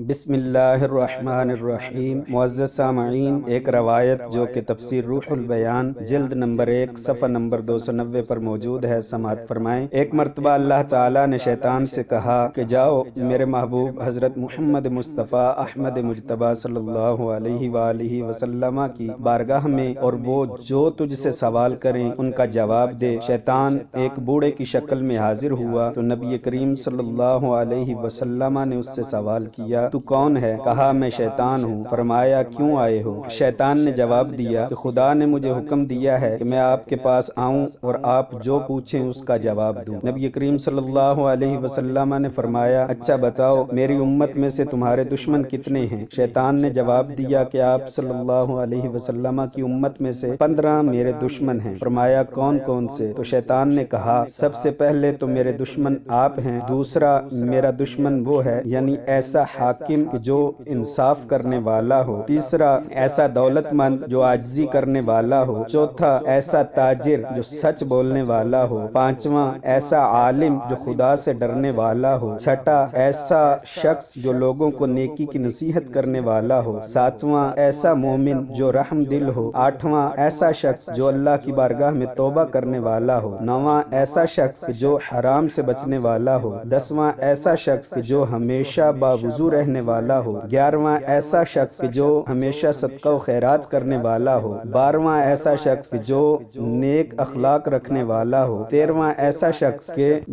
بسم اللہ الرحمن الرحیم۔ معزز سامعین، ایک روایت جو کہ تفسیر روح البیان جلد نمبر 1 صفحہ نمبر 290 پر موجود ہے، سماعت فرمائیں۔ ایک مرتبہ اللہ تعالیٰ نے شیطان سے کہا کہ جاؤ میرے محبوب حضرت محمد مصطفیٰ احمد مجتبیٰ صلی اللہ علیہ وآلہ وسلم کی بارگاہ میں، اور وہ جو تجھ سے سوال کریں ان کا جواب دے۔ شیطان ایک بوڑھے کی شکل میں حاضر ہوا تو نبی کریم صلی اللہ علیہ وسلم نے اس سے سوال کیا، تو کون ہے؟ کہا میں شیطان ہوں۔ فرمایا کیوں آئے ہو؟ شیطان نے جواب دیا کہ خدا نے مجھے حکم دیا ہے کہ میں آپ کے پاس آؤں اور آپ جو پوچھیں اس کا جواب دوں۔ نبی کریم صلی اللہ علیہ وسلم نے فرمایا اچھا بتاؤ میری امت میں سے تمہارے دشمن کتنے ہیں؟ شیطان نے جواب دیا کہ آپ صلی اللہ علیہ وسلم کی امت میں سے 15 میرے دشمن ہیں۔ فرمایا کون کون سے؟ تو شیطان نے کہا سب سے پہلے تو میرے دشمن آپ ہیں، دوسرا میرا دشمن وہ ہے یعنی ایسا حاکم جو انصاف کرنے والا ہو، تیسرا ایسا دولت مند جو عاجزی کرنے والا ہو، چوتھا ایسا تاجر جو سچ بولنے والا ہو، پانچواں ایسا عالم جو خدا سے ڈرنے والا ہو، چھٹا ایسا شخص جو لوگوں کو نیکی کی نصیحت کرنے والا ہو، ساتواں ایسا مومن جو رحم دل ہو، آٹھواں ایسا شخص جو اللہ کی بارگاہ میں توبہ کرنے والا ہو، نواں ایسا شخص جو حرام سے بچنے والا ہو، دسواں ایسا شخص جو ہمیشہ باوضو رہنے والا ہو، 11واں ایسا شخص جو ہمیشہ صدقہ و خیرات کرنے والا ہو، 12واں ایسا شخص جو نیک اخلاق رکھنے والا ہو، 13واں ایسا شخص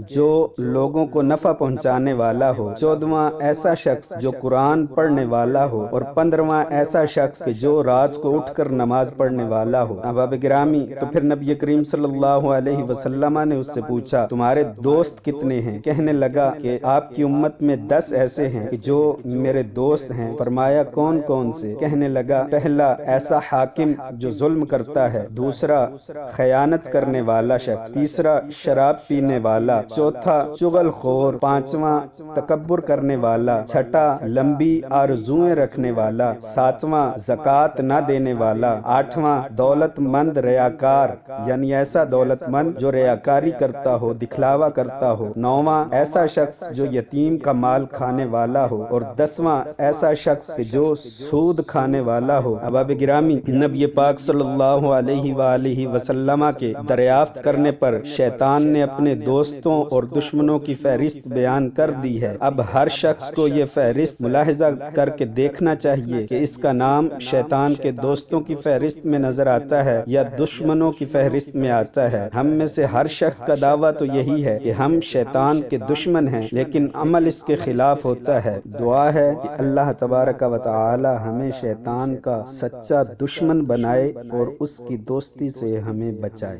جو لوگوں کو نفع پہنچانے والا ہو، 14واں ایسا شخص جو قرآن پڑھنے والا ہو، اور 15واں ایسا شخص جو رات کو اٹھ کر نماز پڑھنے والا ہو۔ احباب گرامی، تو پھر نبی کریم صلی اللہ علیہ وسلم نے اس سے پوچھا تمہارے دوست کتنے ہیں؟ کہنے لگا کہ آپ کی امت میں 10 ایسے ہیں کہ جو میرے دوست ہیں۔ فرمایا کون کون سے؟ کہنے لگا پہلا ایسا حاکم جو ظلم کرتا ہے، دوسرا خیانت کرنے والا شخص، تیسرا شراب پینے والا، چوتھا چغل خور، پانچواں تکبر کرنے والا، چھٹا لمبی آرزوئیں رکھنے والا، ساتواں زکوٰۃ نہ دینے والا، آٹھواں دولت مند ریاکار یعنی ایسا دولت مند جو ریاکاری کرتا ہو، دکھلاوا کرتا ہو، نوواں ایسا شخص جو یتیم کا مال کھانے والا ہو، اور 10واں ایسا شخص جو سود کھانے والا ہو۔ احباب گرامی، نبی پاک صلی اللہ علیہ وآلہ وسلم کے دریافت کرنے پر شیطان نے اپنے دوستوں اور دشمنوں کی فہرست بیان کر دی ہے۔ اب ہر شخص کو یہ فہرست ملاحظہ کر کے دیکھنا چاہیے کہ اس کا نام شیطان کے دوستوں کی فہرست میں نظر آتا ہے یا دشمنوں کی فہرست میں آتا ہے۔ ہم میں سے ہر شخص کا دعویٰ تو یہی ہے کہ ہم شیطان کے دشمن ہیں، لیکن عمل اس کے خلاف ہوتا ہے۔ دعا ہے کہ اللہ تبارک و تعالی ہمیں شیطان کا سچا دشمن بنائے اور اس کی دوستی سے ہمیں بچائے۔